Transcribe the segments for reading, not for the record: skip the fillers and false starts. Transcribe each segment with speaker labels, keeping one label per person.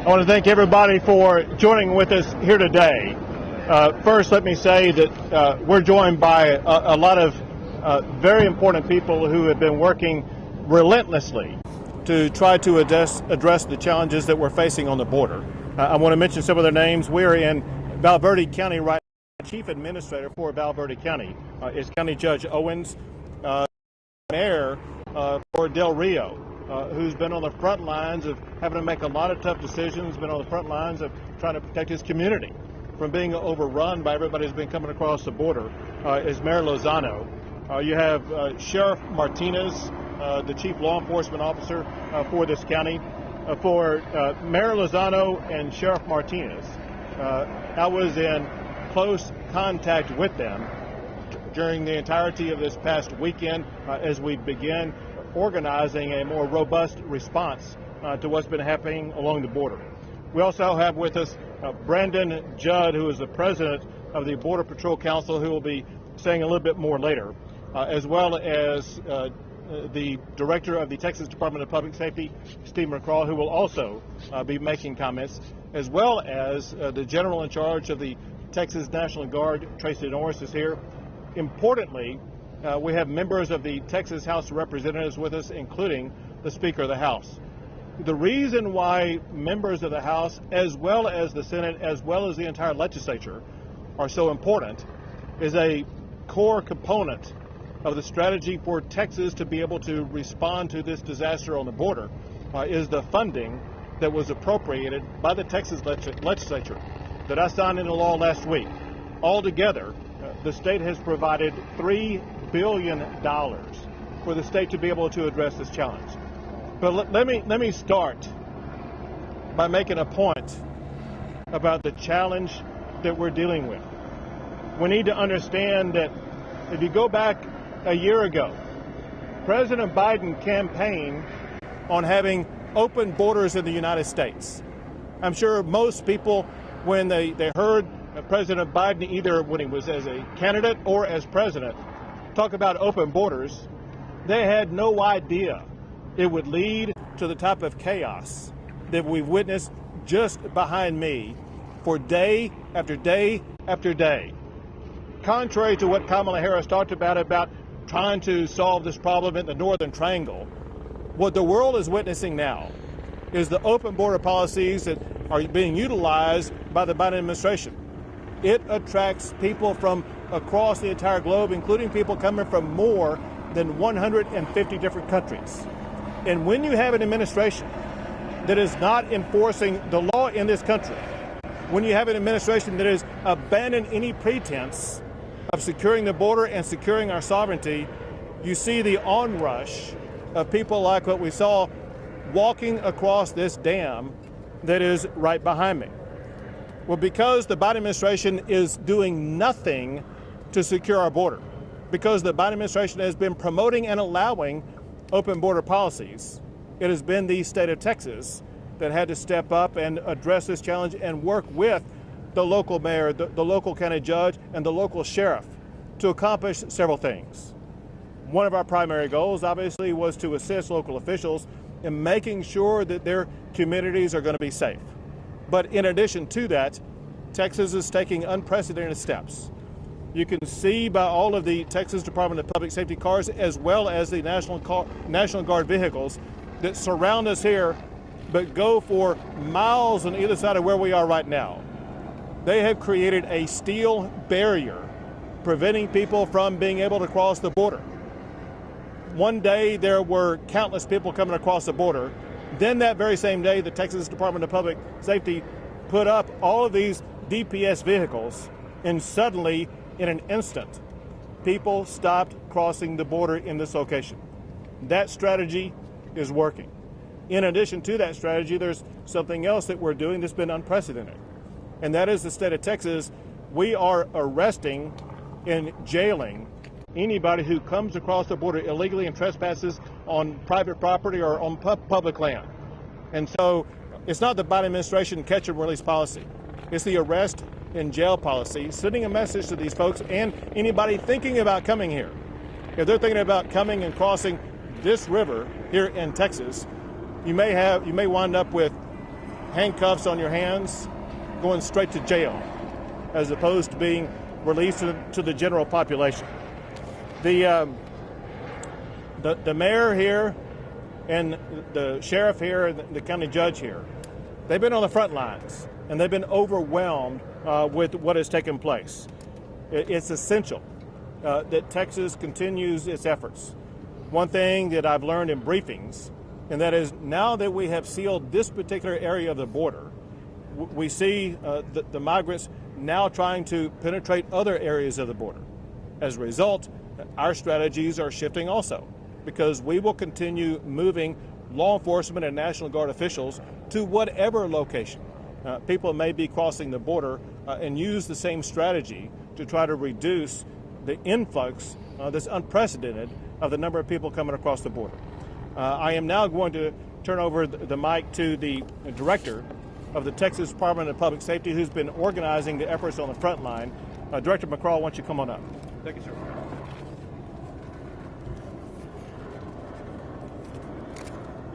Speaker 1: I want to thank everybody for joining with us here today. First, let me say that we're joined by a lot of very important people who have been working relentlessly to try to address the challenges that we're facing on the border. I want to mention some of their names. We're in Valverde County right now. Chief Administrator for Valverde County is County Judge Owens. Mayor for Del Rio, who's been on the front lines of having to make a lot of tough decisions, been on the front lines of trying to protect his community from being overrun by everybody who's been coming across the border, is Mayor Lozano. You have Sheriff Martinez, the Chief Law Enforcement Officer for this county. For Mayor Lozano and Sheriff Martinez, I was in close contact with them during the entirety of this past weekend as we begin organizing a more robust response to what's been happening along the border. We also have with us Brandon Judd, who is the president of the Border Patrol Council, who will be saying a little bit more later, as well as the director of the Texas Department of Public Safety, Steve McCraw, who will also be making comments, as well as the general in charge of the Texas National Guard, Tracy Norris, is here. Importantly, we have members of the Texas House of Representatives with us, including the Speaker of the House. The reason why members of the House, as well as the Senate, as well as the entire legislature, are so important is a core component of the strategy for Texas to be able to respond to this disaster on the border is the funding that was appropriated by the Texas legislature that I signed into law last week. Altogether, the state has provided $3 billion for the state to be able to address this challenge. But let me start by making a point about the challenge that we're dealing with. We need to understand that if you go back a year ago, President Biden campaigned on having open borders in the United States. I'm sure most people, when they heard President Biden, either when he was as a candidate or as president, talk about open borders, they had no idea it would lead to the type of chaos that we've witnessed just behind me for day after day after day. Contrary to what Kamala Harris talked about trying to solve this problem in the Northern Triangle, what the world is witnessing now is the open border policies that are being utilized by the Biden administration. It attracts people from across the entire globe, including people coming from more than 150 different countries. And when you have an administration that is not enforcing the law in this country, when you have an administration that has abandoned any pretense of securing the border and securing our sovereignty, you see the onrush of people like what we saw walking across this dam that is right behind me. Well, because the Biden administration is doing nothing to secure our border, because the Biden administration has been promoting and allowing open border policies, it has been the state of Texas that had to step up and address this challenge and work with the local mayor, the local county judge, and the local sheriff to accomplish several things. One of our primary goals, obviously, was to assist local officials in making sure that their communities are going to be safe. But in addition to that, Texas is taking unprecedented steps. You can see by all of the Texas Department of Public Safety cars, as well as the National Guard vehicles that surround us here, but go for miles on either side of where we are right now. They have created a steel barrier preventing people from being able to cross the border. One day there were countless people coming across the border. Then that very same day, the Texas Department of Public Safety put up all of these DPS vehicles, and suddenly, in an instant, people stopped crossing the border in this location. That strategy is working. In addition to that strategy, there's something else that we're doing that's been unprecedented. And that is the state of Texas. We are arresting and jailing anybody who comes across the border illegally and trespasses on private property or on public land. And so it's not the Biden administration catch and release policy. It's the arrest and jail policy, sending a message to these folks and anybody thinking about coming here. If they're thinking about coming and crossing this river here in Texas, you may wind up with handcuffs on your hands, going straight to jail, as opposed to being released to the general population. The mayor here and the sheriff here and the county judge here, they've been on the front lines, and they've been overwhelmed with what has taken place. It's essential that Texas continues its efforts. One thing that I've learned in briefings, and that is now that we have sealed this particular area of the border, we see the migrants now trying to penetrate other areas of the border. As a result, our strategies are shifting also, because we will continue moving law enforcement and National Guard officials to whatever location people may be crossing the border, and use the same strategy to try to reduce the influx that's unprecedented of the number of people coming across the border. I am now going to turn over the mic to the director of the Texas Department of Public Safety, who's been organizing the efforts on the front line. Director McCraw, why don't you come on up?
Speaker 2: Thank you, sir.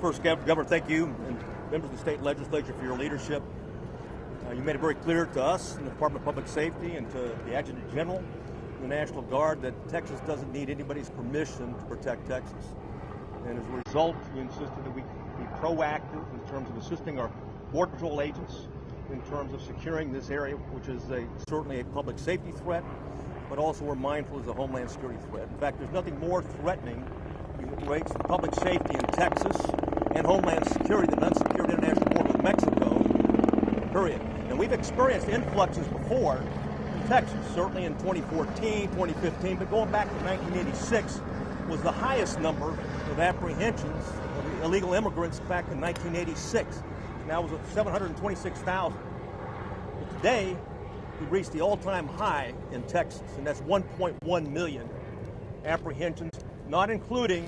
Speaker 2: First, Governor, thank you and members of the state legislature for your leadership. You made it very clear to us in the Department of Public Safety and to the Adjutant General and the National Guard that Texas doesn't need anybody's permission to protect Texas. And as a result, you insisted that we be proactive in terms of assisting our Border Patrol agents in terms of securing this area, which is certainly a public safety threat, but also we're mindful as a homeland security threat. In fact, there's nothing more threatening rates in public safety in Texas and homeland security than unsecured international border with Mexico, period. And we've experienced influxes before in Texas, certainly in 2014, 2015, but going back to 1986 was the highest number of apprehensions of illegal immigrants back in 1986. Now it was 726,000. But today, we've reached the all-time high in Texas, and that's 1.1 million apprehensions, not including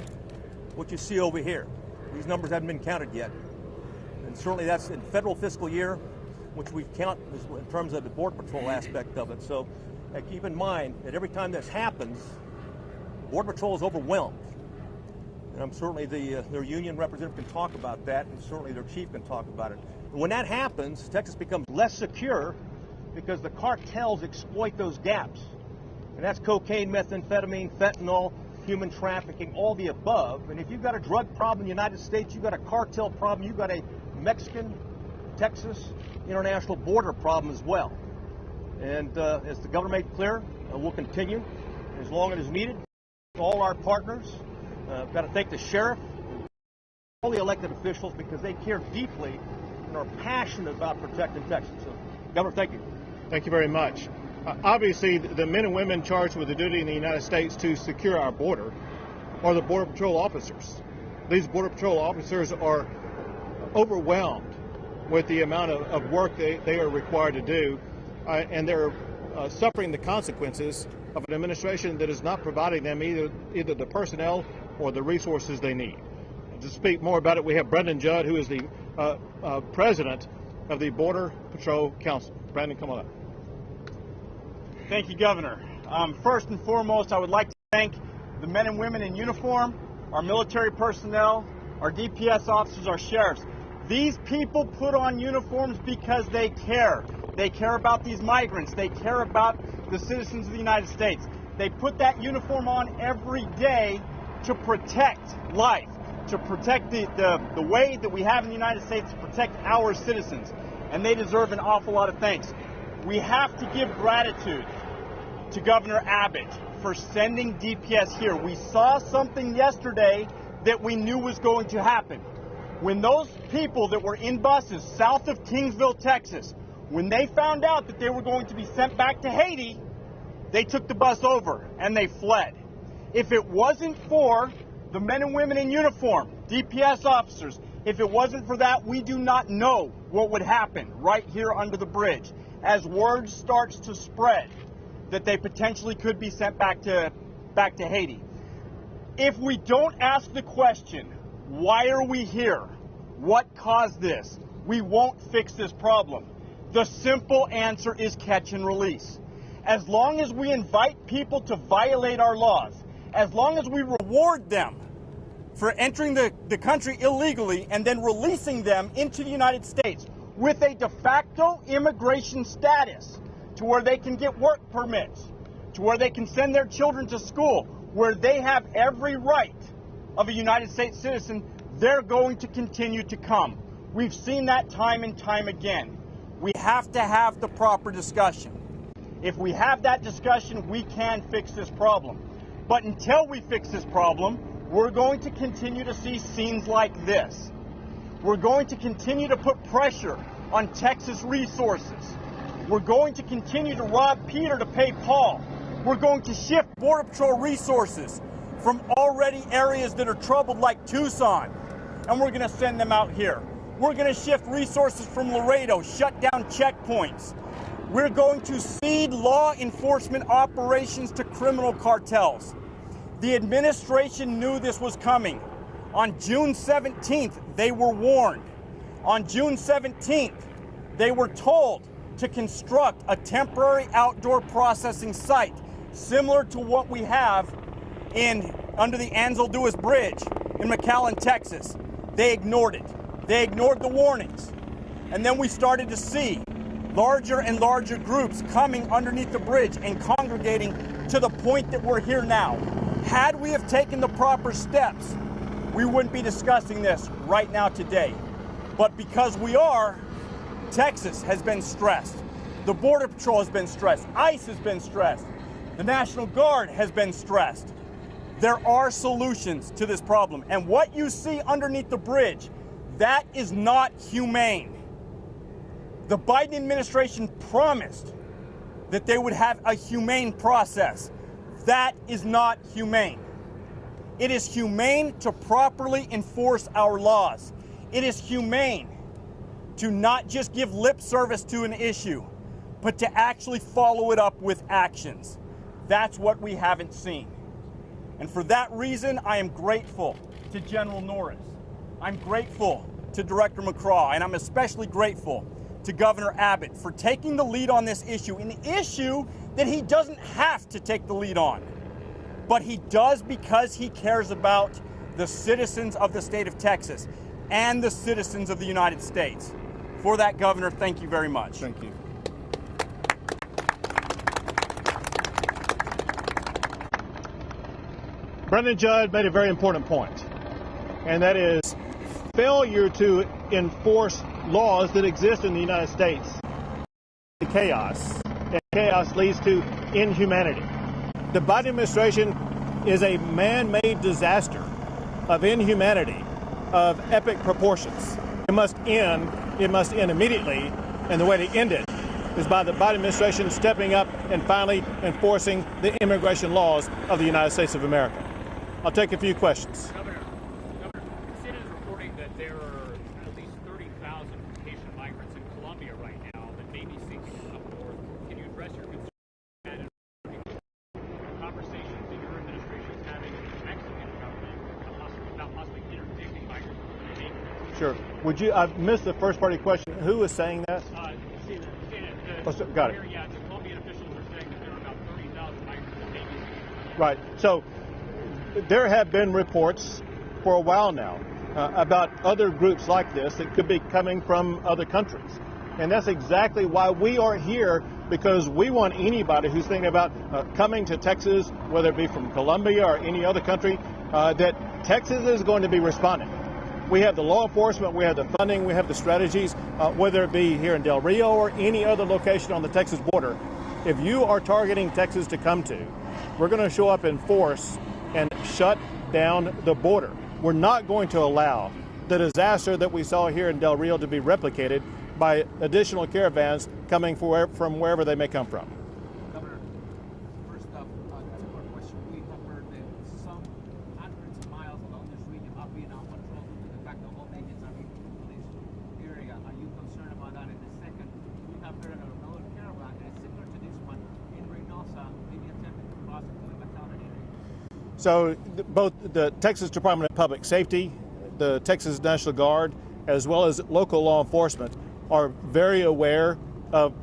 Speaker 2: what you see over here. These numbers haven't been counted yet. And certainly that's in federal fiscal year, which we count in terms of the Border Patrol aspect of it. So keep in mind that every time this happens, Border Patrol is overwhelmed. And I'm certainly their union representative can talk about that, and certainly their chief can talk about it. And when that happens, Texas becomes less secure because the cartels exploit those gaps. And that's cocaine, methamphetamine, fentanyl, human trafficking, all the above. And if you've got a drug problem in the United States, you've got a cartel problem, you've got a Mexican-Texas international border problem as well. And as the governor made clear, we'll continue as long as it is needed. All our partners, I've got to thank the sheriff, all the elected officials, because they care deeply and are passionate about protecting Texas. So, Governor, thank you.
Speaker 1: Thank you very much. Obviously, the men and women charged with the duty in the United States to secure our border are the Border Patrol officers. These Border Patrol officers are overwhelmed with the amount of work they are required to do, and they're suffering the consequences of an administration that is not providing them either the personnel or the resources they need. To speak more about it, we have Brendan Judd, who is the president of the Border Patrol Council. Brandon, come on up.
Speaker 3: Thank you, Governor. First and foremost, I would like to thank the men and women in uniform, our military personnel, our DPS officers, our sheriffs. These people put on uniforms because they care. They care about these migrants. They care about the citizens of the United States. They put that uniform on every day to protect life, to protect the way that we have in the United States, to protect our citizens. And they deserve an awful lot of thanks. We have to give gratitude to Governor Abbott for sending DPS here. We saw something yesterday that we knew was going to happen. When those people that were in buses south of Kingsville, Texas, when they found out that they were going to be sent back to Haiti, they took the bus over and they fled. If it wasn't for the men and women in uniform, DPS officers, if it wasn't for that, we do not know what would happen right here under the bridge. As word starts to spread that they potentially could be sent back to Haiti. If we don't ask the question, why are we here? What caused this? We won't fix this problem. The simple answer is catch and release. As long as we invite people to violate our laws, as long as we reward them for entering the country illegally and then releasing them into the United States, with a de facto immigration status to where they can get work permits, to where they can send their children to school, where they have every right of a United States citizen, they're going to continue to come. We've seen that time and time again. We have to have the proper discussion. If we have that discussion, we can fix this problem. But until we fix this problem, we're going to continue to see scenes like this. We're going to continue to put pressure on Texas resources. We're going to continue to rob Peter to pay Paul. We're going to shift Border Patrol resources from already areas that are troubled like Tucson, and we're going to send them out here. We're going to shift resources from Laredo, shut down checkpoints. We're going to cede law enforcement operations to criminal cartels. The administration knew this was coming. On June 17th, they were warned. On June 17th, they were told to construct a temporary outdoor processing site similar to what we have under the Ansel Lewis Bridge in McAllen, Texas. They ignored it. They ignored the warnings. And then we started to see larger and larger groups coming underneath the bridge and congregating to the point that we're here now. Had we have taken the proper steps, we wouldn't be discussing this right now today. But because we are, Texas has been stressed. The Border Patrol has been stressed. ICE has been stressed. The National Guard has been stressed. There are solutions to this problem. And what you see underneath the bridge, that is not humane. The Biden administration promised that they would have a humane process. That is not humane. It is humane to properly enforce our laws. It is humane to not just give lip service to an issue, but to actually follow it up with actions. That's what we haven't seen. And for that reason, I am grateful to General Norris. I'm grateful to Director McCraw, and I'm especially grateful to Governor Abbott for taking the lead on this issue, an issue that he doesn't have to take the lead on. But he does because he cares about the citizens of the state of Texas and the citizens of the United States. For that, Governor, thank you very much.
Speaker 1: Thank you. Brendan Judd made a very important point, and that is failure to enforce laws that exist in the United States. Chaos, and chaos leads to inhumanity. The Biden administration is a man-made disaster of inhumanity, of epic proportions. It must end immediately, and the way to end it is by the Biden administration stepping up and finally enforcing the immigration laws of the United States of America. I'll take a few questions.
Speaker 4: Governor, CNN is reporting that there are at least 30,000 Haitian migrants in Colombia right now that may be seeking to come north. Can you address your concern and conversations that your administration is having with the Mexican government about possibly interdicting migrants from the Haiti?
Speaker 1: Sure. I've missed the first part of your question. Who is saying that?
Speaker 4: CNN.
Speaker 1: Got it.
Speaker 4: Yeah, the Colombian officials are saying that there are about 30,000 migrants in Haiti.
Speaker 1: Right. So there have been reports for a while now about other groups like this that could be coming from other countries. And that's exactly why we are here, because we want anybody who's thinking about coming to Texas, whether it be from Colombia or any other country, that Texas is going to be responding. We have the law enforcement, we have the funding, we have the strategies, whether it be here in Del Rio or any other location on the Texas border. If you are targeting Texas to come to, we're going to show up in force and shut down the border. We're not going to allow the disaster that we saw here in Del Rio to be replicated by additional caravans coming from wherever they may come from.
Speaker 5: Governor, first up, that's a quick question. We have heard that some hundreds of miles along this region are being out patrolled due to the fact that all agents are leaving the police area. Are you concerned about that? And the second, we have heard of another caravan that is similar to this one in Reynosa, maybe attempting to cross into the McAllen area.
Speaker 1: So both the Texas Department of Public Safety, the Texas National Guard, as well as local law enforcement are very aware of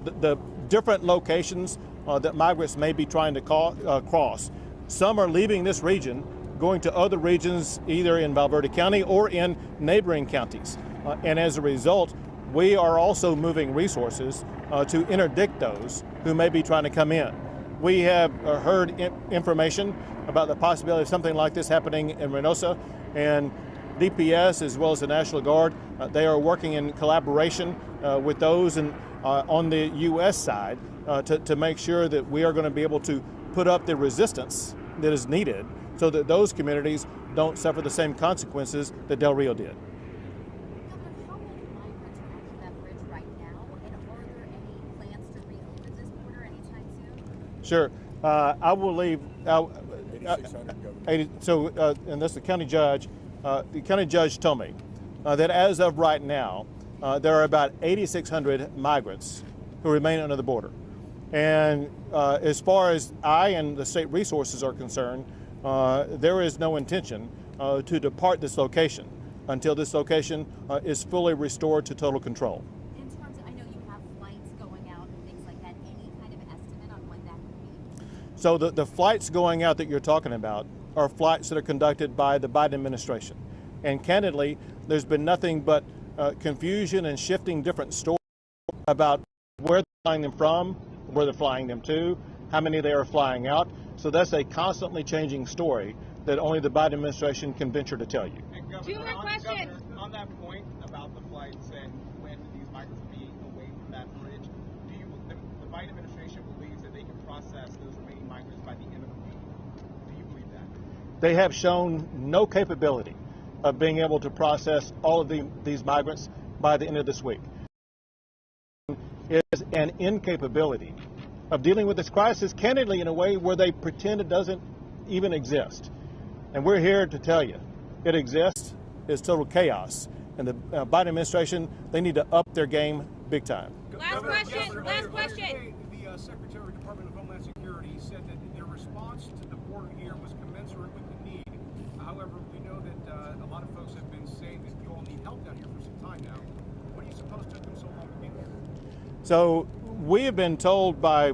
Speaker 1: the different locations that migrants may be trying to cross. Some are leaving this region, going to other regions either in Valverde County or in neighboring counties. And as a result, we are also moving resources to interdict those who may be trying to come in. We have heard information about the possibility of something like this happening in Reynosa, and DPS as well as the National Guard, they are working in collaboration with those on the U.S. side to make sure that we are going to be able to put up the resistance that is needed so that those communities don't suffer the same consequences that Del Rio did.
Speaker 6: Governor, how many migrants are on that bridge right now, and are there any plans to reopen this border anytime soon?
Speaker 1: Sure. I will leave.
Speaker 7: 8,600.
Speaker 1: And that's the county judge. The county judge told me that as of right now, there are about 8,600 migrants who remain under the border. And as far as I and the state resources are concerned, there is no intention to depart this location until this location is fully restored to total control.
Speaker 6: In terms of, I know you have flights going out and things like that, any kind of estimate on when that could be?
Speaker 1: So the flights going out that you're talking about are flights that are conducted by the Biden administration. And candidly, there's been nothing but confusion and shifting different stories about where they're flying them from, where they're flying them to, how many they are flying out. So that's a constantly changing story that only the Biden administration can venture to tell you.
Speaker 5: And Governor,
Speaker 8: Two more questions.
Speaker 5: Governor, on that point about the flights and when these migrants will be away from that bridge, the Biden administration believes that they can process those remaining migrants by the end of the week? Do you believe that?
Speaker 1: They have shown no capability of being able to process all of these migrants by the end of this week. Is an incapability of dealing with this crisis candidly in a way where they pretend it doesn't even exist. And we're here to tell you it exists. It's total chaos. And the Biden administration, they need to up their game big time.
Speaker 8: Last question. Last question.
Speaker 7: Today, the Secretary of the Department of Homeland Security said that their response to the border here was commensurate with the need. However, we know that a lot of folks have been saying that you all need help down here for some time now. What do you suppose took them so long to get here?
Speaker 1: So we have been told by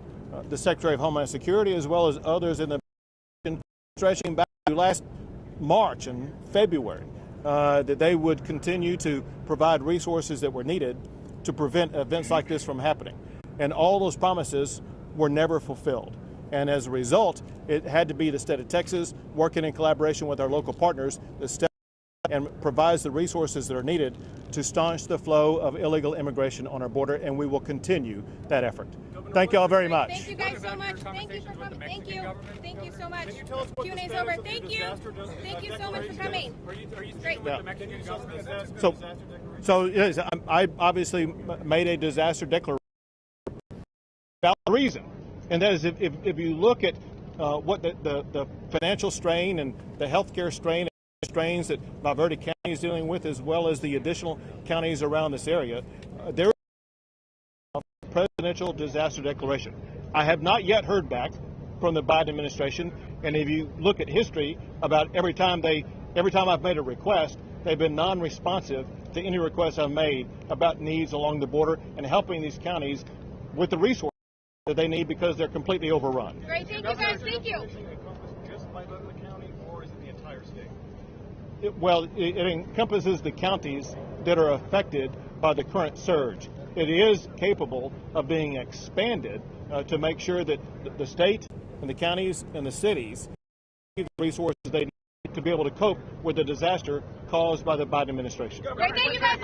Speaker 1: the Secretary of Homeland Security as well as others in the stretching back to last March and February that they would continue to provide resources that were needed to prevent events like this from happening. And all those promises were never fulfilled. And as a result, it had to be the state of Texas working in collaboration with our local partners that step and provides the resources that are needed to staunch the flow of illegal immigration on our border, and we will continue that effort. Thank you all very much.
Speaker 8: Thank you guys so much. Thank you for coming. Thank you. Thank you so much. Q&A's over. Thank you. Thank you so much for coming.
Speaker 4: Are you
Speaker 8: Great.
Speaker 4: speaking with the Mexican government?
Speaker 1: So yes, I obviously made a disaster declaration about the reason, and that is if you look at what the financial strain and the healthcare strains that Valverde County is dealing with, as well as the additional counties around this area, there is a presidential disaster declaration. I have not yet heard back from the Biden administration, and if you look at history, about every time I've made a request, they've been non-responsive to any requests I've made about needs along the border and helping these counties with the resources that they need because they're completely overrun.
Speaker 8: Great. Thank you guys. Thank you.
Speaker 5: Just by the county, or is it the entire state?
Speaker 1: It encompasses the counties that are affected by the current surge. It is capable of being expanded to make sure that the state and the counties and the cities have the resources they need to be able to cope with the disaster caused by the Biden administration.
Speaker 8: Great. Thank you guys.